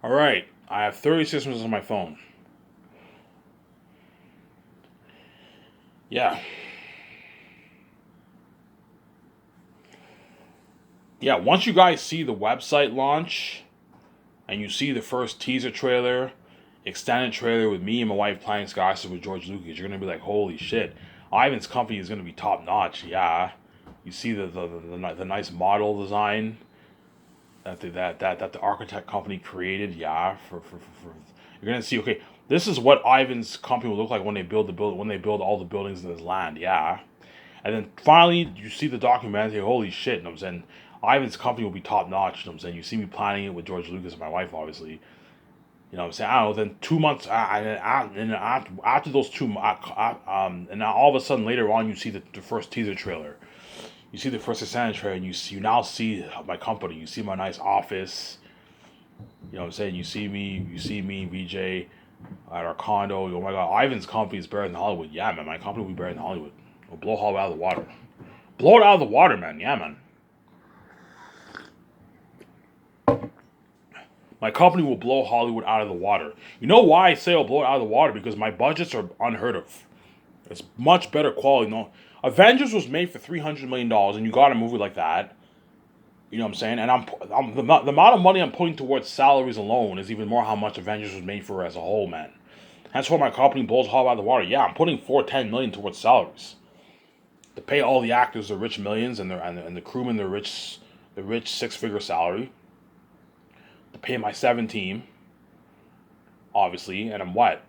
All right, I have 36 minutes on my phone. Yeah, yeah. Once you guys see the website launch and you see the first teaser trailer, extended trailer with me and my wife playing Skywars with George Lucas, you're gonna be like, "Holy shit!" Ivan's company is gonna be top notch. Yeah, you see the nice model design that the architect company created. Yeah, for you're gonna see. Okay, this is what Ivan's company will look like when they build all the buildings in this land. Yeah. And then finally, you see the documentary. Holy shit! You know what I'm saying? Ivan's company will be top notch. You know what I'm saying? You see me planning it with George Lucas and my wife, obviously. You know what I'm saying? I don't know. Then 2 months, and after those and now all of a sudden later on, you see the first teaser trailer. You see the first Ascendant trailer, and you now see my company. You see my nice office. You know what I'm saying? You see me, VJ, at our condo. Oh my God, Ivan's company is better than Hollywood. Yeah, man, my company will be better than Hollywood. We'll blow Hollywood out of the water. Blow it out of the water, man. Yeah, man. My company will blow Hollywood out of the water. You know why I say I'll blow it out of the water? Because my budgets are unheard of. It's much better quality. No, Avengers was made for $300 million, and you got a movie like that. You know what I'm saying? And the amount of money I'm putting towards salaries alone is even more how much Avengers was made for as a whole, man. That's why my company blows Hollywood out of the water. Yeah, I'm putting 410 million towards salaries to pay all the actors their rich millions and the crewmen the rich 6-figure salary. To pay my 7 team, obviously, and I'm what?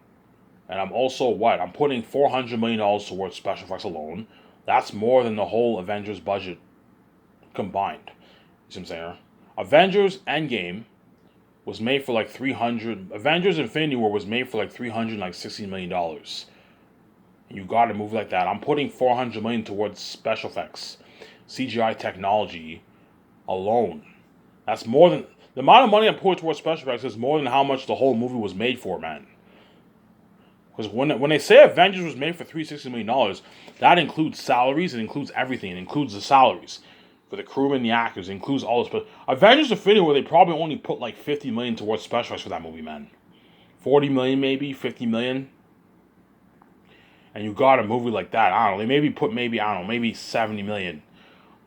And I'm also what? I'm putting $400 million towards special effects alone. That's more than the whole Avengers budget combined. You see what I'm saying? Avengers Endgame was made for like 300. Avengers Infinity War was made for like $360 million. And you got a movie like that. I'm putting 400 million towards special effects, CGI technology alone. That's more than the amount of money I'm putting towards special effects is more than how much the whole movie was made for, man. Because when they say Avengers was made for $360 million, that includes salaries. It includes everything. It includes the salaries for the crewmen, the actors. It includes all this. But Avengers Infinity War, they probably only put like 50 million towards special effects for that movie, man. 40 million, maybe 50 million. And you got a movie like that. I don't know. They maybe put maybe 70 million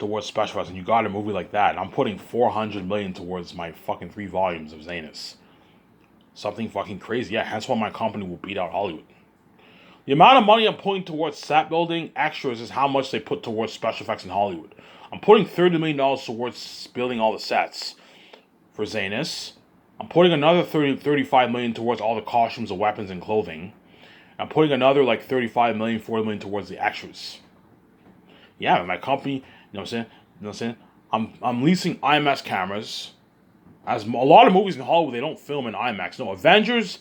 towards special effects, and you got a movie like that. And I'm putting 400 million towards my fucking 3 volumes of Zanus. Something fucking crazy. Yeah, that's why my company will beat out Hollywood. The amount of money I'm putting towards set building extras is how much they put towards special effects in Hollywood. I'm putting $30 million towards building all the sets for Zanus. I'm putting another 35 million towards all the costumes, the weapons, and clothing. I'm putting another like 35 million, 40 million towards the extras. Yeah, my company, you know what I'm saying? You know what I'm saying? I'm leasing IMAX cameras. As a lot of movies in Hollywood, they don't film in IMAX. No, Avengers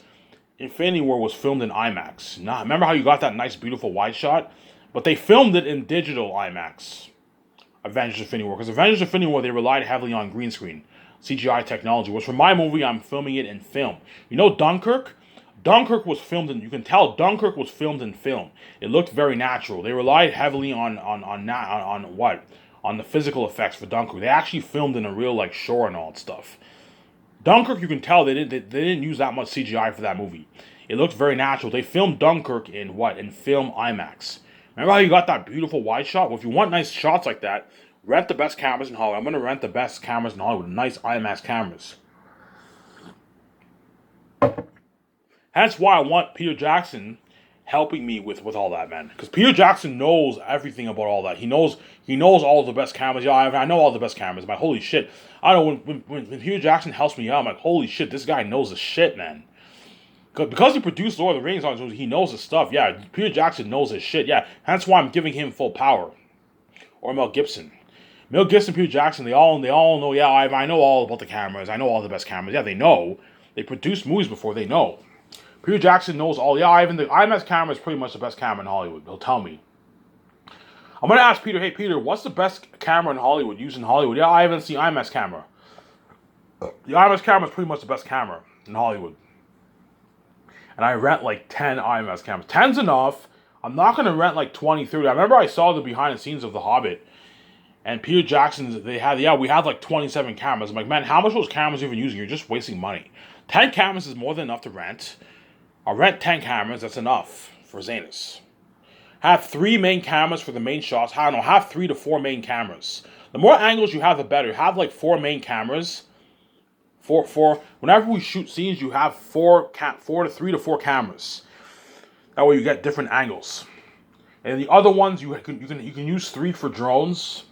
Infinity War was filmed in IMAX. Now, remember how you got that nice, beautiful wide shot? But they filmed it in digital IMAX. Avengers Infinity War. Because Avengers Infinity War, they relied heavily on green screen, CGI technology. Which for my movie, I'm filming it in film. You know Dunkirk? Dunkirk was filmed in. You can tell Dunkirk was filmed in film. It looked very natural. They relied heavily on what? On the physical effects for Dunkirk. They actually filmed in a real like shore and all that stuff. Dunkirk, you can tell they didn't use that much CGI for that movie. It looked very natural. They filmed Dunkirk in what? In film IMAX. Remember how you got that beautiful wide shot? Well, if you want nice shots like that, rent the best cameras in Hollywood. I'm gonna rent the best cameras in Hollywood, nice IMAX cameras. That's why I want Peter Jackson helping me with all that, man. Because Peter Jackson knows everything about all that. He knows all the best cameras. Yeah, I know all the best cameras. But holy shit, I know when Peter Jackson helps me out, I'm like, holy shit, this guy knows the shit, man. Because he produced Lord of the Rings on his, he knows his stuff. Yeah, Peter Jackson knows his shit. Yeah, that's why I'm giving him full power. Or Mel Gibson. Mel Gibson, Peter Jackson, they all know. Yeah, I know all about the cameras. I know all the best cameras. Yeah, they know. They produced movies before. They know. Peter Jackson knows all. Yeah, Ivan, the IMAX camera is pretty much the best camera in Hollywood. He'll tell me. I'm gonna ask Peter. Hey, Peter, what's the best camera in Hollywood? Used in Hollywood? Yeah, I haven't seen IMAX camera. The IMAX camera is pretty much the best camera in Hollywood. And I rent like 10 IMAX cameras. 10's enough. I'm not gonna rent like 20, 30. I remember I saw the behind the scenes of The Hobbit, And Peter Jackson, we had like 27 cameras. I'm like, man, how much of those cameras are you even using? You're just wasting money. 10 cameras is more than enough to rent. I'll rent 10 cameras, that's enough for Zanus. Have 3 main cameras for the main shots. I don't know, have 3 to 4 main cameras. The more angles you have, the better. Have like 4 main cameras. Whenever we shoot scenes, you have 3 to 4 cameras. That way you get different angles. And the other ones you can use 3 for drones.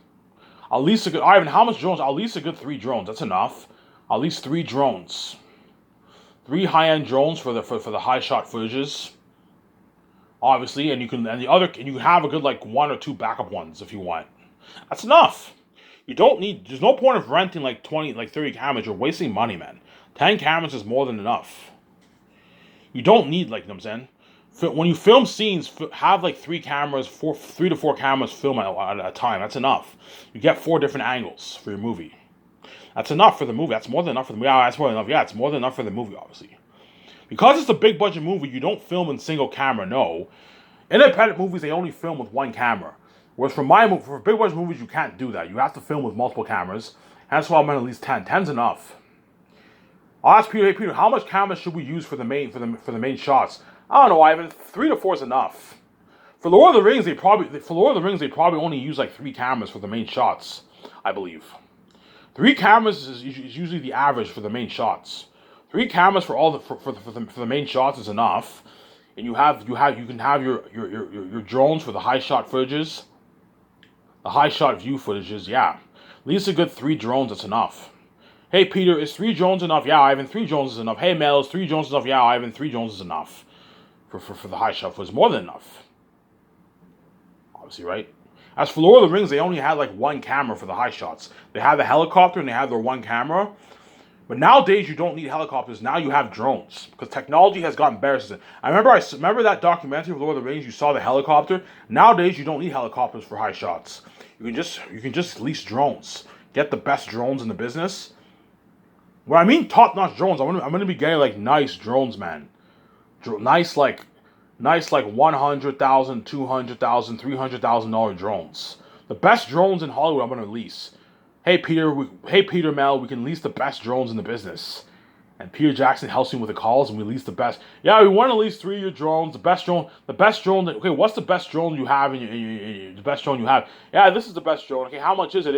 At least a good Ivan, how much drones? At least a good 3 drones. That's enough. At least 3 drones. 3 high-end drones for the high shot footages. Obviously, and you can have a good like 1 or 2 backup ones if you want. That's enough. You don't need. There's no point of renting like 30 cameras. You're wasting money, man. 10 cameras is more than enough. You don't need, like, you know what I'm saying? When you film scenes, have like 3 to 4 cameras film at a time. That's enough. You get 4 different angles for your movie. That's enough for the movie. That's more than enough for the movie. Yeah, that's more than enough. Yeah, it's more than enough for the movie, obviously. Because it's a big budget movie, you don't film in single camera. No, independent movies, they only film with 1 camera. Whereas for big budget movies, you can't do that. You have to film with multiple cameras. And that's why I'm at least 10. 10's enough. I'll ask Peter, hey Peter, how much cameras should we use for the main shots? I don't know, Ivan. 3 to 4 is enough. For Lord of the Rings, they probably only use like 3 cameras for the main shots, I believe. 3 cameras is usually the average for the main shots. 3 cameras for the main shots is enough, and you can have your drones for the high shot footages, the high shot view footages. Yeah, at least a good 3 drones. That's enough. Hey Peter, is 3 drones enough? Yeah, Ivan, 3 drones is enough. Hey Mel, is 3 drones enough? Yeah, Ivan, 3 drones is enough for the high shot footage. More than enough. Obviously, right? As for Lord of the Rings, they only had like 1 camera for the high shots. They had the helicopter and they had their 1 camera. But nowadays, you don't need helicopters. Now you have drones because technology has gotten better since then. I remember that documentary of Lord of the Rings. You saw the helicopter. Nowadays, you don't need helicopters for high shots. You can just lease drones. Get the best drones in the business. When I mean top-notch drones, I'm gonna be getting like nice drones, man. Nice like $100,000, $200,000, $300,000 drones. The best drones in Hollywood I'm gonna lease. Hey Peter Mel, we can lease the best drones in the business. And Peter Jackson helps me with the calls, and we lease the best. Yeah, we want to lease 3 of your drones. The best drone. Okay, what's the best drone you have the best drone you have? Yeah, this is the best drone. Okay, how much is it?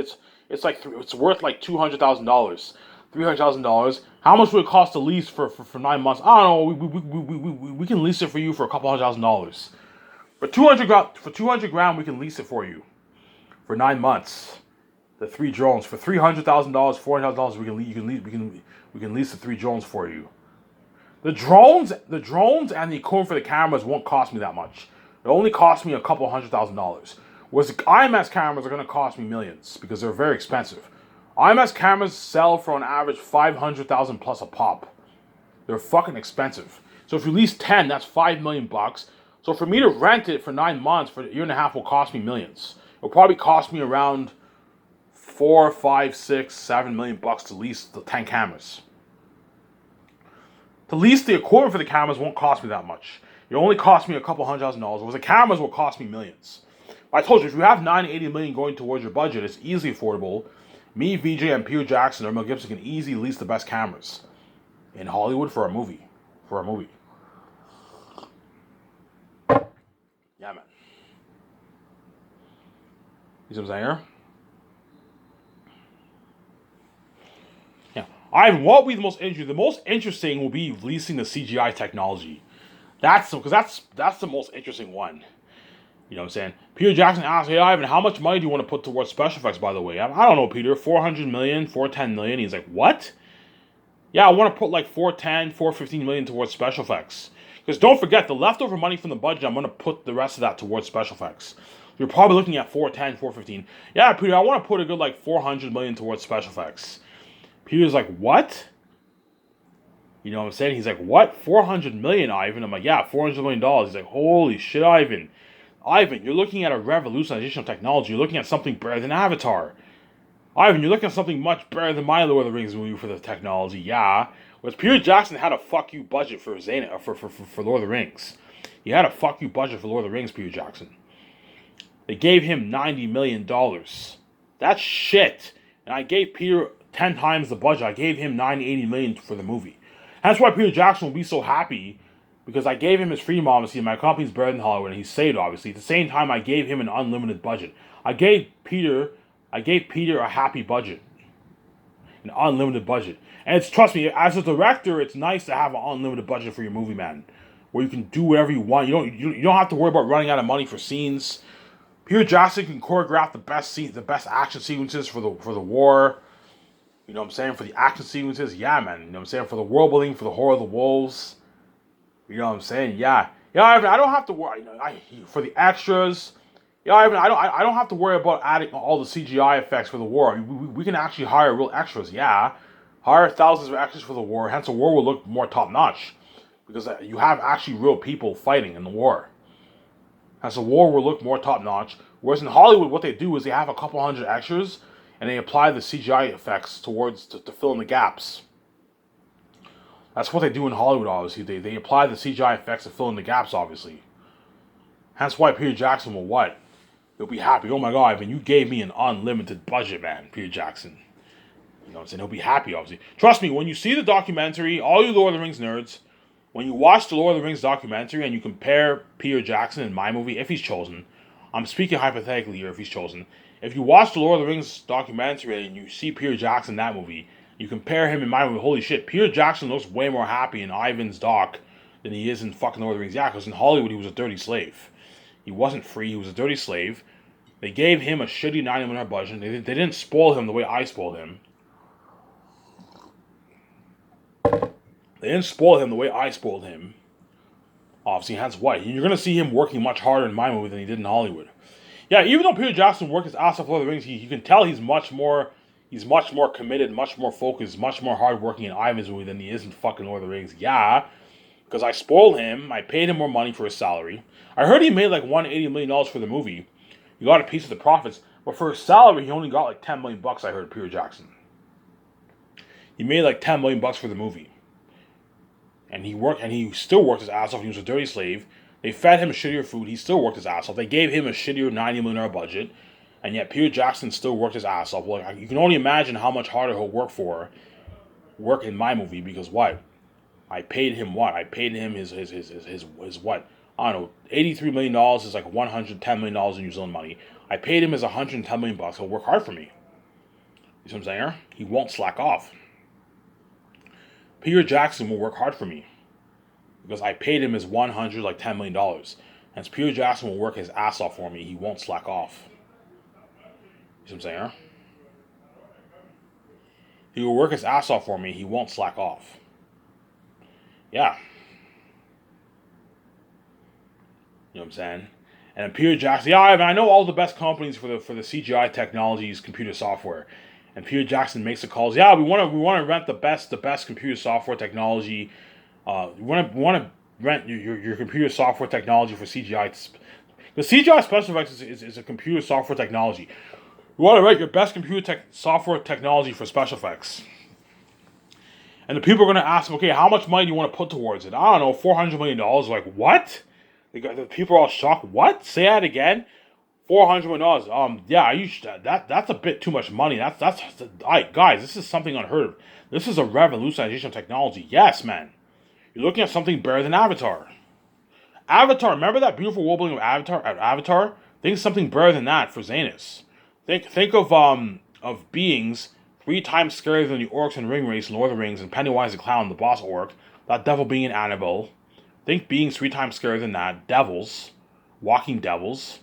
It's worth like $200,000, $300,000. How much would it cost to lease for 9 months? I don't know. We can lease it for you for a couple $100,000. For 200 grand, we can lease it for you for 9 months. The 3 drones for $300,000, $400,000. We can lease the 3 drones for you. The drones and the equipment for the cameras won't cost me that much. It only cost me a couple $100,000. Whereas the IMS cameras are going to cost me millions because they're very expensive. IMS cameras sell for on average $500,000 plus a pop. They're fucking expensive. So if you lease 10, that's $5 million bucks. So for me to rent it for 9 months for a year and a half will cost me millions. It'll probably cost me around 4, 5, 6, 7 million bucks to lease the 10 cameras. To lease the equipment for the cameras won't cost me that much. It only cost me a couple $100,000, whereas the cameras will cost me millions. I told you, if you have $80 million going towards your budget, it's easily affordable. Me, VJ, and Peter Jackson or Mel Gibson can easily lease the best cameras in Hollywood for a movie. Yeah, man. You see what I'm saying here? What will be the most interesting? The most interesting will be leasing the CGI technology. That's the most interesting one. You know what I'm saying? Peter Jackson asked, hey Ivan, how much money do you want to put towards special effects, by the way? I don't know, Peter. 400 million, 410 million. He's like, what? Yeah, I want to put like 410, 415 million towards special effects. Because don't forget, the leftover money from the budget, I'm going to put the rest of that towards special effects. You're probably looking at 410, 415. Yeah, Peter, I want to put a good like 400 million towards special effects. Peter's like, what? You know what I'm saying? He's like, what? 400 million, Ivan? I'm like, yeah, $400 million. He's like, holy shit, Ivan. Ivan, you're looking at a revolutionization of technology. You're looking at something better than Avatar. Ivan, you're looking at something much better than my Lord of the Rings movie for the technology. Yeah. Whereas Peter Jackson had a fuck you budget for Lord of the Rings. He had a fuck you budget for Lord of the Rings, Peter Jackson. They gave him $90 million. That's shit. And I gave Peter 10 times the budget. I gave him 980 million for the movie. That's why Peter Jackson will be so happy, because I gave him his freedom, obviously. My company's better than Hollywood, and he's saved, obviously. At the same time, I gave him an unlimited budget. I gave Peter a happy budget, an unlimited budget. And it's, trust me, as a director, it's nice to have an unlimited budget for your movie, man, where you can do whatever you want. You don't have to worry about running out of money for scenes. Peter Jackson can choreograph the best scenes, the best action sequences for the war. You know what I'm saying? For the action sequences, yeah, man. You know what I'm saying? For the world building, for the Horror of the Wolves. You know what I'm saying? Yeah. Yeah, I don't have to worry. For the extras, yeah, I don't have to worry about adding all the CGI effects for the war. We can actually hire real extras. Yeah, hire thousands of extras for the war. Hence, the war will look more top notch because you have actually real people fighting in the war. Hence, the war will look more top notch. Whereas in Hollywood, what they do is they have a couple hundred extras and they apply the CGI effects towards to fill in the gaps. That's what they do in Hollywood, obviously. They apply the CGI effects to fill in the gaps, obviously. Hence why Peter Jackson will what? He'll be happy. Oh my god, Ivan, you gave me an unlimited budget, man, Peter Jackson. You know what I'm saying? He'll be happy, obviously. Trust me, when you see the documentary, all you Lord of the Rings nerds, when you watch the Lord of the Rings documentary and you compare Peter Jackson in my movie, if he's chosen, I'm speaking hypothetically here, if he's chosen, if you watch the Lord of the Rings documentary and you see Peter Jackson in that movie, you compare him in my movie, holy shit, Peter Jackson looks way more happy in Ivan's doc than he is in fucking Lord of the Rings. Yeah, because in Hollywood he was a dirty slave. He wasn't free, he was a dirty slave. They gave him a shitty $90 million budget. They didn't spoil him the way I spoiled him. They didn't spoil him the way I spoiled him. Obviously, hence why. You're going to see him working much harder in my movie than he did in Hollywood. Yeah, even though Peter Jackson worked his ass off Lord of the Rings, you can tell he's much more committed, much more focused, much more hardworking in Ivan's movie than he is in fucking Lord of the Rings. Yeah, because I spoiled him. I paid him more money for his salary. I heard he made like $180 million for the movie. He got a piece of the profits, but for his salary, he only got like $10 million. I heard Peter Jackson. He made like $10 million for the movie. And he still worked his ass off. He was a dirty slave. They fed him shittier food. He still worked his ass off. They gave him a shittier $90 million budget. And yet Peter Jackson still worked his ass off. Well, you can only imagine how much harder he'll work in my movie, because what? I paid him what? I paid him his what? I don't know, $83 million is like $110 million in New Zealand money. I paid him his $110 million. He'll work hard for me. You see what I'm saying? He won't slack off. Peter Jackson will work hard for me because I paid him his $10 million. And Peter Jackson will work his ass off for me. He won't slack off. You see what I'm saying? He will work his ass off for me. He won't slack off. Yeah. You know what I'm saying? And Peter Jackson, yeah, I know all the best companies for the CGI technologies, computer software. And Peter Jackson makes the calls. Yeah, we want to rent the best computer software technology. We want to rent your computer software technology for CGI. The CGI special effects is a computer software technology. We want to rent your best computer software technology for special effects. And the people are going to ask, okay, how much money do you want to put towards it? I don't know, $400 million. Like, what? The people are all shocked. What? Say that again. $400 million. Yeah, that's a bit too much money. That's guys, this is something unheard of. This is a revolutionization of technology. Yes, man. You're looking at something better than Avatar. Avatar, remember that beautiful world building of Avatar? Think of something better than that for Zanus. Think of beings 3 times scarier than the orcs in Ringwraiths and Lord of the Rings and Pennywise the Clown, the boss orc, that devil being in Annabelle. Think beings 3 times scarier than that, devils, walking devils.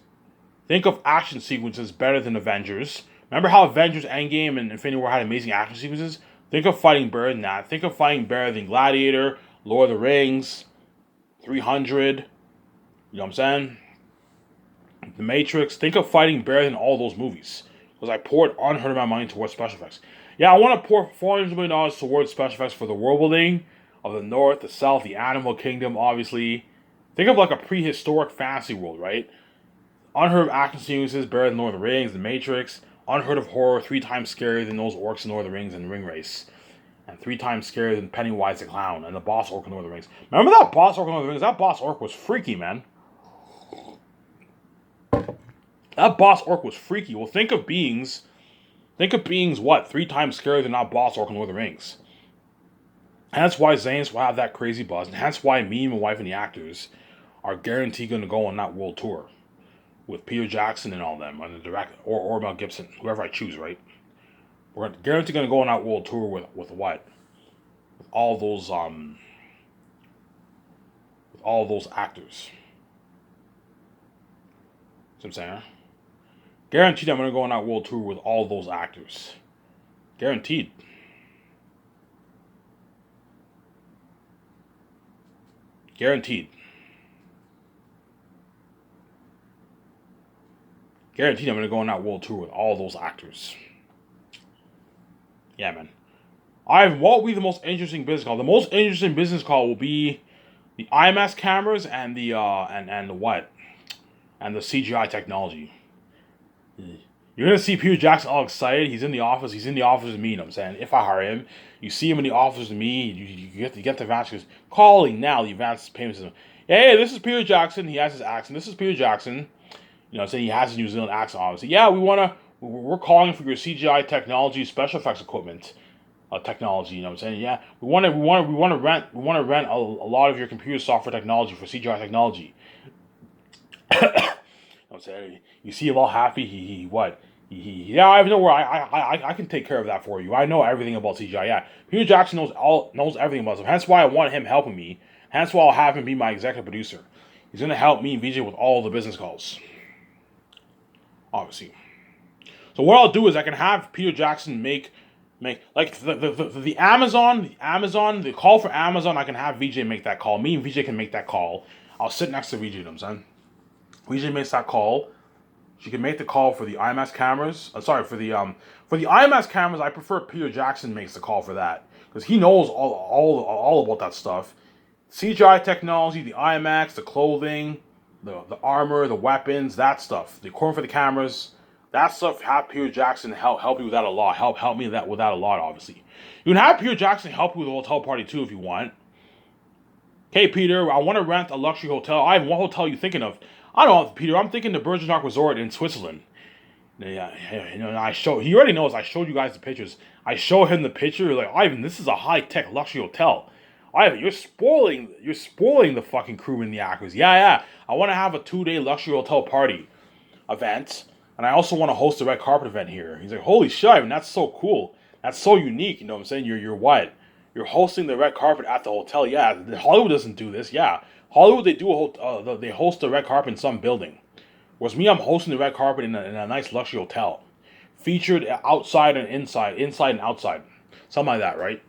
Think of action sequences better than Avengers. Remember how Avengers Endgame and Infinity War had amazing action sequences? Think of fighting better than that. Think of fighting better than Gladiator, Lord of the Rings, 300. You know what I'm saying? The Matrix. Think of fighting better than all those movies. Because I poured unheard amount of money towards special effects. Yeah, I want to pour $400 million towards special effects for the world building of the North, the South, the Animal Kingdom, obviously. Think of like a prehistoric fantasy world, right? Unheard of action sequences better than Lord of the Rings, The Matrix. Unheard of horror 3 times scarier than those orcs in Lord of the Rings and Ringwraiths. And 3 times scarier than Pennywise the Clown and the boss orc in Lord of the Rings. Remember that boss orc in Lord of the Rings? That boss orc was freaky, man. That boss orc was freaky. Well, think of beings Think of being, what, 3 times scarier than our boss or Lord of the Rings. And that's why Zayn's will have that crazy buzz, and that's why me and my wife and the actors are guaranteed going to go on that world tour with Peter Jackson and all them, on the direct, or Mel Gibson, whoever I choose, right? We're guaranteed going to go on that world tour with what? With all those actors. See what I'm saying? Guaranteed I'm going to go on that world tour with all those actors. Guaranteed. Guaranteed. Guaranteed I'm going to go on that world tour with all those actors. Yeah, man. What will be the most interesting business call? The most interesting business call will be the IMAX cameras and the and the what? And the CGI technology. You're gonna see Peter Jackson all excited. He's in the office. He's in the office with me. You know what I'm saying? If I hire him, you see him in the office with me. You get the advance. Calling now the advance payment system. Hey, this is Peter Jackson. He has his accent. This is Peter Jackson. You know what I'm saying? He has his New Zealand accent, obviously. Yeah, we're calling for your CGI technology, special effects equipment, technology. You know what I'm saying? Yeah, we want to rent a lot of your computer software technology for CGI technology. I'm saying, you see him all happy. Yeah, I know where I can take care of that for you. I know everything about CGI. Yeah, Peter Jackson knows everything about it. Hence why I want him helping me. Hence why I'll have him be my executive producer. He's gonna help me and VJ with all the business calls. Obviously. So what I'll do is I can have Peter Jackson make like the Amazon, the call for Amazon. I can have VJ make that call. Me and VJ can make that call. I'll sit next to VJ. You know what I'm saying? VJ makes that call. She can make the call for the IMAX cameras. For the IMAX cameras, I prefer Peter Jackson makes the call for that because he knows all about that stuff. CGI technology, the IMAX, the clothing, the armor, the weapons, that stuff. The equipment for the cameras, that stuff. Have Peter Jackson help you with that a lot. Help me with that a lot. Obviously, you can have Peter Jackson help you with the hotel party too if you want. Hey Peter, I want to rent a luxury hotel. What hotel are you thinking of? I don't know, Peter. I'm thinking the Bergerac Resort in Switzerland. Yeah, you know, he already knows. I showed you guys the pictures. I show him the picture. Like, Ivan, this is a high tech luxury hotel. Ivan, you're spoiling the fucking crew and the actors. Yeah. I want to have a 2-day luxury hotel party event, and I also want to host a red carpet event here. He's like, holy shit, Ivan, that's so cool. That's so unique. You know what I'm saying? You're what? You're hosting the red carpet at the hotel. Yeah, Hollywood doesn't do this. Yeah. Hollywood, they host the red carpet in some building. Whereas me, I'm hosting the red carpet in a nice luxury hotel. Featured outside and inside and outside. Something like that, right?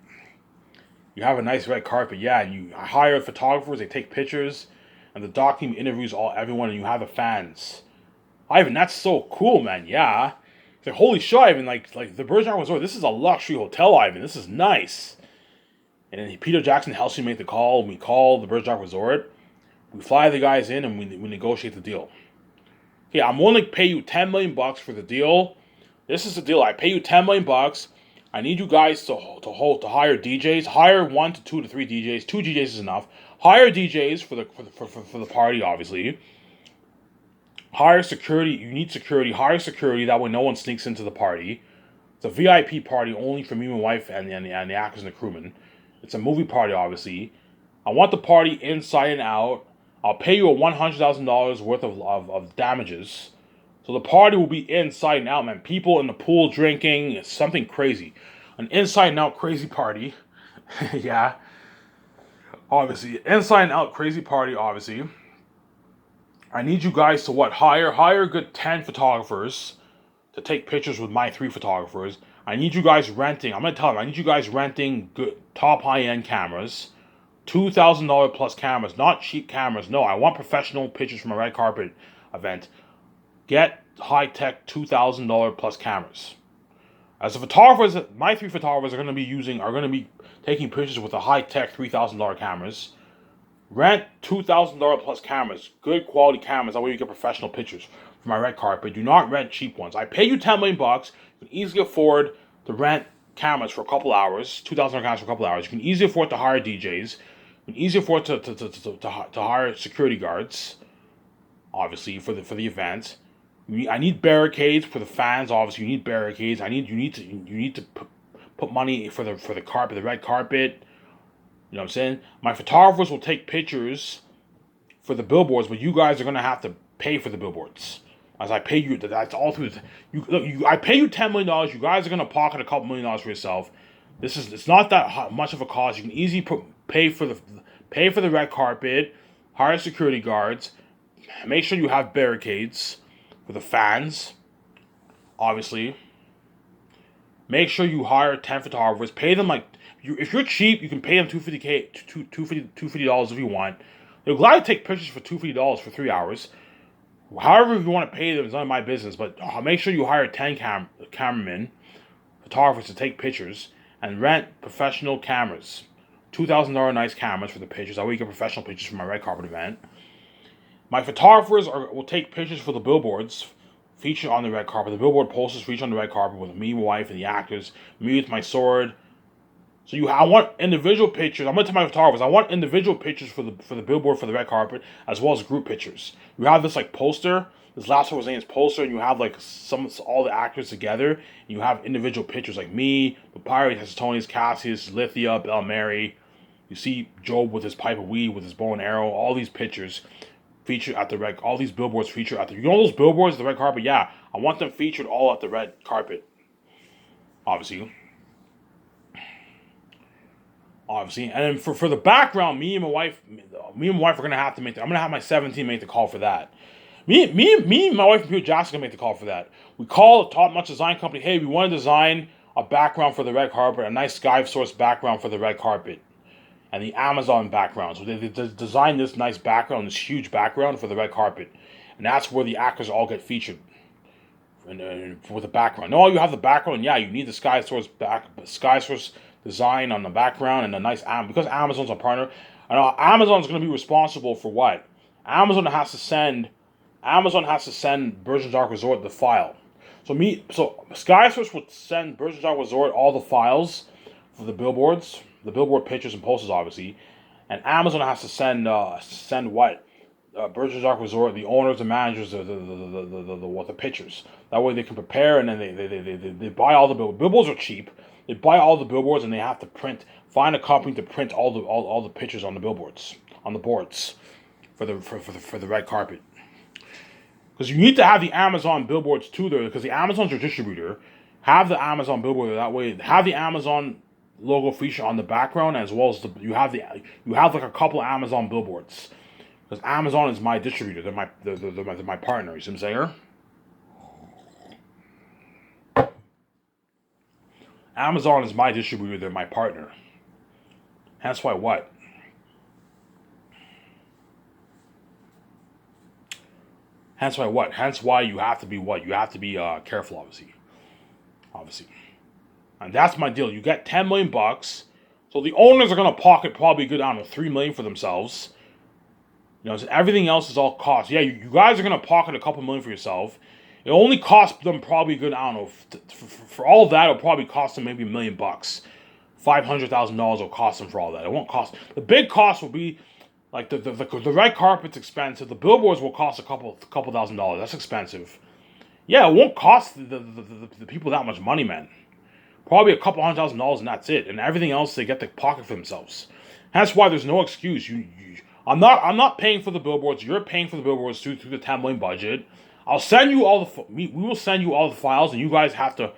You have a nice red carpet, yeah, and you hire photographers, they take pictures, and the doc team interviews everyone, and you have the fans. Ivan, that's so cool, man, yeah. It's like, holy shit, Ivan, like the Bergerac Resort, this is a luxury hotel, Ivan, this is nice. And then Peter Jackson helps me make the call, and we call the Bergerac Resort. We fly the guys in and we negotiate the deal. Okay, I'm willing to pay you $10 million for the deal. This is the deal. I pay you $10 million. I need you guys to hire DJs. Hire 1 to 2 to 3 DJs. 2 DJs is enough. Hire DJs for the party, obviously. Hire security. You need security. Hire security. That way no one sneaks into the party. It's a VIP party only for me and my wife and the actors and the crewmen. It's a movie party, obviously. I want the party inside and out. I'll pay you a $100,000 worth of damages. So the party will be inside and out, man. People in the pool drinking. It's something crazy. An inside and out crazy party. Yeah. Obviously. Inside and out crazy party, obviously. I need you guys to what? Hire a good 10 photographers to take pictures with my 3 photographers. I need you guys renting. I'm going to tell them. I need you guys renting good top high-end cameras. $2,000 plus cameras, not cheap cameras. No, I want professional pictures from a red carpet event. Get high-tech $2,000 plus cameras. As the photographers, my 3 photographers are going to be taking pictures with the high-tech $3,000 cameras. Rent $2,000 plus cameras, good quality cameras. That way you get professional pictures for my red carpet. Do not rent cheap ones. I pay you $10 million. You can easily afford to rent cameras for a couple hours, $2,000 cameras for a couple hours. You can easily afford to hire DJs. You can easily afford to hire security guards, obviously for the event. I need barricades for the fans. Obviously, you need barricades. You need to put money for the carpet, the red carpet. You know what I'm saying? My photographers will take pictures for the billboards, but you guys are gonna have to pay for the billboards. As I pay you, that's all through. I pay you $10 million. You guys are gonna pocket a couple $1 million for yourself. It's not that much of a cost. You can easily pay for the red carpet, hire security guards, make sure you have barricades for the fans. Obviously, make sure you hire 10 photographers. Pay them like if you're cheap, you can pay them $250 if you want. They're glad to take pictures for $250 for 3 hours. However you want to pay them is none of my business, but make sure you hire 10 cameramen, photographers to take pictures, and rent professional cameras. $2,000 nice cameras for the pictures. I will get professional pictures for my red carpet event. My photographers will take pictures for the billboards featured on the red carpet. The billboard posters featured on the red carpet with me, my wife, and the actors. Me with my sword. So I want individual pictures. I'm gonna tell my photographers I want individual pictures for the billboard for the red carpet as well as group pictures. You have this like poster. This last one was named poster, and you have like all the actors together. And you have individual pictures like me, the Pirate, Hesitonius, Cassius, Lithia, Belle Mary. You see Job with his pipe of weed, with his bow and arrow. All these pictures featured at the red. All these billboards featured at the. You know those billboards at the red carpet? Yeah, I want them featured all at the red carpet. Obviously, and then for the background, me and my wife are gonna have to make. I'm gonna have my 17 make the call for that. Me, and my wife and Peter Jackson gonna make the call for that. We call the top notch design company. Hey, we want to design a background for the red carpet, a nice Sky Source background for the red carpet, and the Amazon background. So they designed this nice background, this huge background for the red carpet, and that's where the actors all get featured. And with the background, no, you have the background. Yeah, you need the Sky Source design on the background and a nice because Amazon's a partner. I know Amazon's going to be responsible for what? Amazon has to send Virgin Dark Resort the file. So Sky Source would send Virgin Dark Resort all the files for the billboards, the billboard pictures and posters, obviously, and Amazon has to send what? Virgin Dark Resort, the owners, the managers, the pictures. That way they can prepare, and then they buy all the billboards. Billboards are cheap. They buy all the billboards, and they have to find a company to print all the pictures on the billboards, on the boards, for the red carpet. Because you need to have the Amazon billboards too there, because the Amazon's your distributor. Have the Amazon billboard that way. Have the Amazon logo feature on the background, as well as you have like a couple Amazon billboards. Because Amazon is my distributor. They're my partner. You see what I'm saying? Amazon is my distributor. They're my partner. Hence why what? Hence why what? Hence why you have to be what? You have to be careful, obviously. And that's my deal. You get $10 million. So the owners are gonna pocket probably good, I don't know, $3 million for themselves. You know, so everything else is all cost. Yeah, you guys are gonna pocket a couple million for yourself. It only costs them probably good, I don't know, for all of that, it'll probably cost them maybe $1 million. $500,000 will cost them for all that. It won't cost. The big cost will be like the red carpet's expensive. The billboards will cost a couple $1,000s. That's expensive. Yeah, it won't cost the people that much money, man. Probably a couple $100,000 and that's it. And everything else they get to pocket for themselves. That's why there's no excuse. I'm not paying for the billboards. You're paying for the billboards through the $10 million budget. I'll send you all we will send you all the files, and you guys have to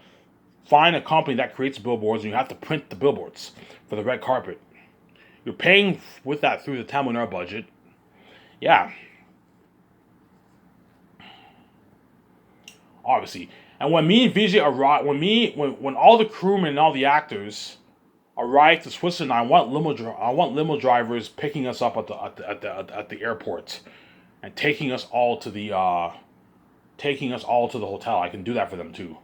find a company that creates billboards, and you have to print the billboards for the red carpet. You're paying with that through the $10 million budget. Yeah. Obviously. And when me and Vijay arrive, when all the crewmen and all the actors arrive to Switzerland, I want limo drivers picking us up at the airport and taking us all to the hotel. I can do that for them too.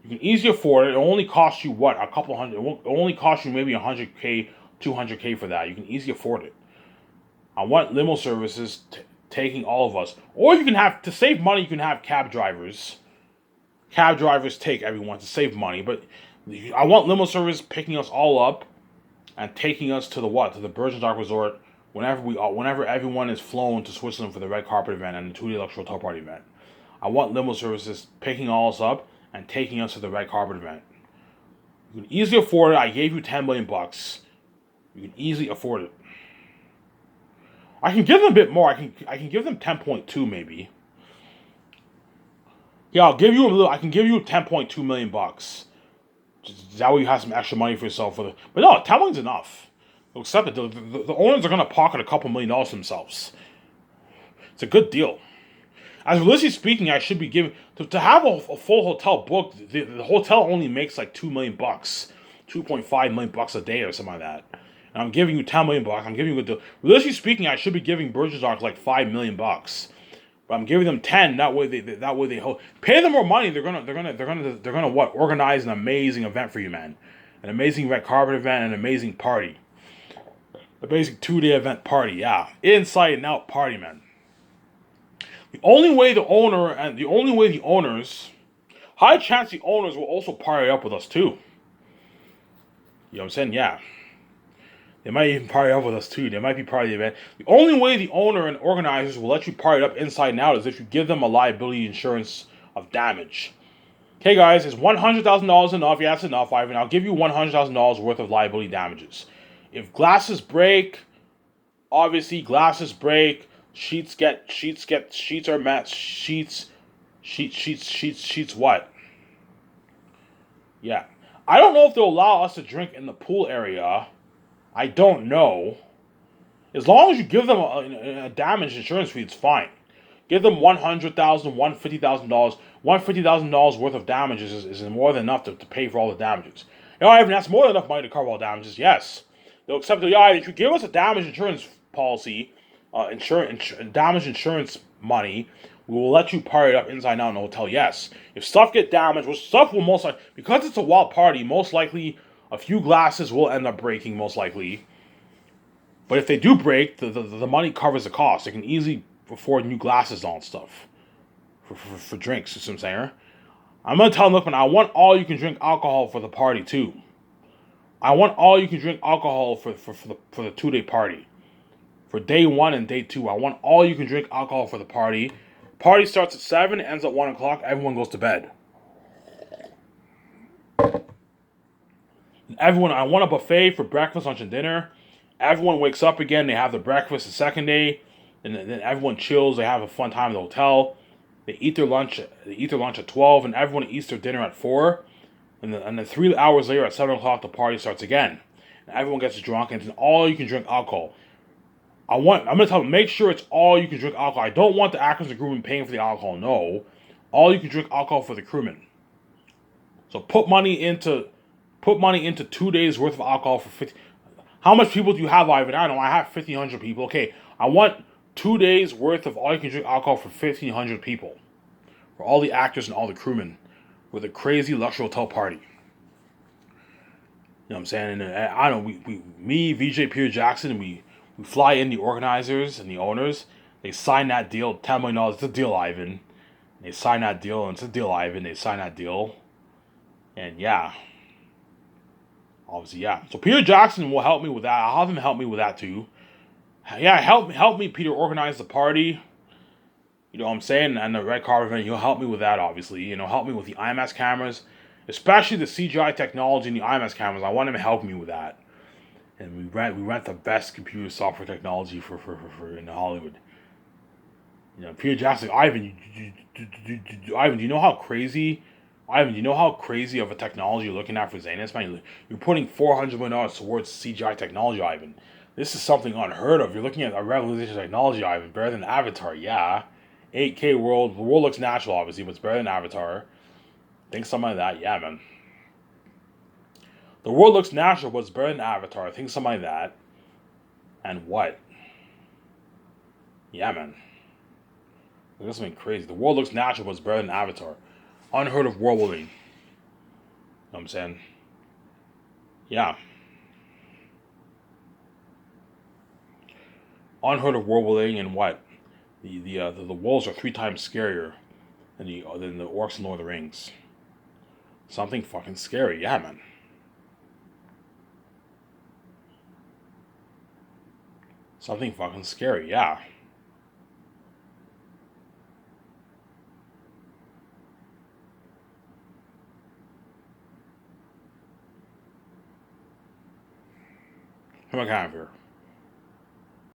You can easily afford it. It only costs you what? A couple hundred. It won't only cost you maybe $100K, $200K for that. You can easily afford it. I want limo services taking all of us. Or you can have, to save money, you can have cab drivers. Cab drivers take everyone to save money. But I want limo service picking us all up and taking us to the what? To the Virgin Dark Resort whenever everyone is flown to Switzerland for the red carpet event and the 2-day luxury hotel party event. I want limo services picking all us up and taking us to the red carpet event. You can easily afford it. I gave you 10 million bucks. You can easily afford it. I can give them a bit more. I can give them 10.2 maybe. Yeah, I'll give you a little. I can give you 10.2 million bucks. That way you have some extra money for yourself for the. But no, 10 million's enough. They'll accept it. The owners are gonna pocket a couple $1,000,000 themselves. It's a good deal. As realistically speaking, I should be giving to have a full hotel booked. The hotel only makes like 2 million bucks, 2.5 million bucks a day or something like that. And I'm giving you 10 million bucks. I'm giving you a good deal. Realistically speaking, I should be giving Burgess Arc like 5 million bucks. But I'm giving them 10. That way they pay them more money. They're gonna what? Organize an amazing event for you, man. An amazing red carpet event, an amazing party. A basic 2-day event party, yeah. Inside and out party, man. The only way the owners, high chance the owners will also party up with us too. You know what I'm saying? Yeah. They might even party up with us too. They might be part of the event. The only way the owner and organizers will let you party up inside and out is if you give them a liability insurance of damage. Okay, guys, is $100,000 enough? Yeah, that's enough, Ivan. I'll give you $100,000 worth of liability damages. If glasses break, obviously glasses break. Sheets are matched. Sheets. What? Yeah, I don't know if they'll allow us to drink in the pool area. I don't know. As long as you give them a damage insurance fee, it's fine. Give them $100,000, $150,000. $150,000 worth of damages is more than enough to pay for all the damages. You know, Ivan, that's more than enough money to cover all damages. Yes, they'll accept it. Yeah, if you give us a damage insurance policy, damage insurance money, we will let you party it up inside out in the hotel. Yes, if stuff get damaged, which stuff will most likely, because it's a wild party, most likely a few glasses will end up breaking, most likely. But if they do break, the money covers the cost. They can easily afford new glasses and all stuff for drinks. You see what I'm saying? I'm gonna tell them, look, man, I want all you can drink alcohol for the party too. I want all you can drink alcohol for the 2-day party. For day 1 and day 2, I want all you can drink alcohol for the party. Party starts at 7, ends at 1 o'clock. Everyone goes to bed. Everyone, I want a buffet for breakfast, lunch, and dinner. Everyone wakes up again. They have the breakfast the second day, and then everyone chills. They have a fun time at the hotel. They eat their lunch. They eat their lunch at 12, and everyone eats their dinner at 4. And then 3 hours later, at 7 o'clock, the party starts again. And everyone gets drunk, and it's all you can drink alcohol. I'm gonna tell them, make sure it's all you can drink alcohol. I don't want the actors and crewmen paying for the alcohol. No, all you can drink alcohol for the crewmen. So put money into 2 days worth of alcohol for 50. How much people do you have, Ivan? I don't know. I have 1,500 people. Okay, I want 2 days worth of all you can drink alcohol for 1,500 people, for all the actors and all the crewmen, with a crazy luxury hotel party. You know what I'm saying? And I don't know. Me, VJ Peter Jackson, we fly in the organizers and the owners. They sign that deal, $10 million. It's a deal, Ivan. They sign that deal, and it's a deal, Ivan. They sign that deal, and yeah. Obviously, yeah. So Peter Jackson will help me with that. I'll have him help me with that too. Yeah, help me, Peter, organize the party. You know what I'm saying? And the red carpet event, he'll help me with that, obviously. You know, help me with the IMAX cameras, especially the CGI technology and the IMAX cameras. I want him to help me with that. And we rent the best computer software technology for in Hollywood. You know, Peter Jackson, Ivan, Ivan, do you know how crazy? Ivan, do you know how crazy of a technology you're looking at for Zanus, man? You're putting $400 million towards CGI technology, Ivan. This is something unheard of. You're looking at a revolutionary technology, Ivan. Better than Avatar, yeah. 8K world. The world looks natural, obviously, but it's better than Avatar. Think something like that, yeah, man. The world looks natural, but it's better than Avatar. Think something like that. And what? Yeah, man. Look at something crazy. The world looks natural, but it's better than Avatar. Unheard of world building. You know what I'm saying? Yeah. Unheard of world building, and what? The wolves are 3 times scarier than the orcs in Lord of the Rings. Something fucking scary, yeah, man. Something fucking scary, yeah. I'm out of here.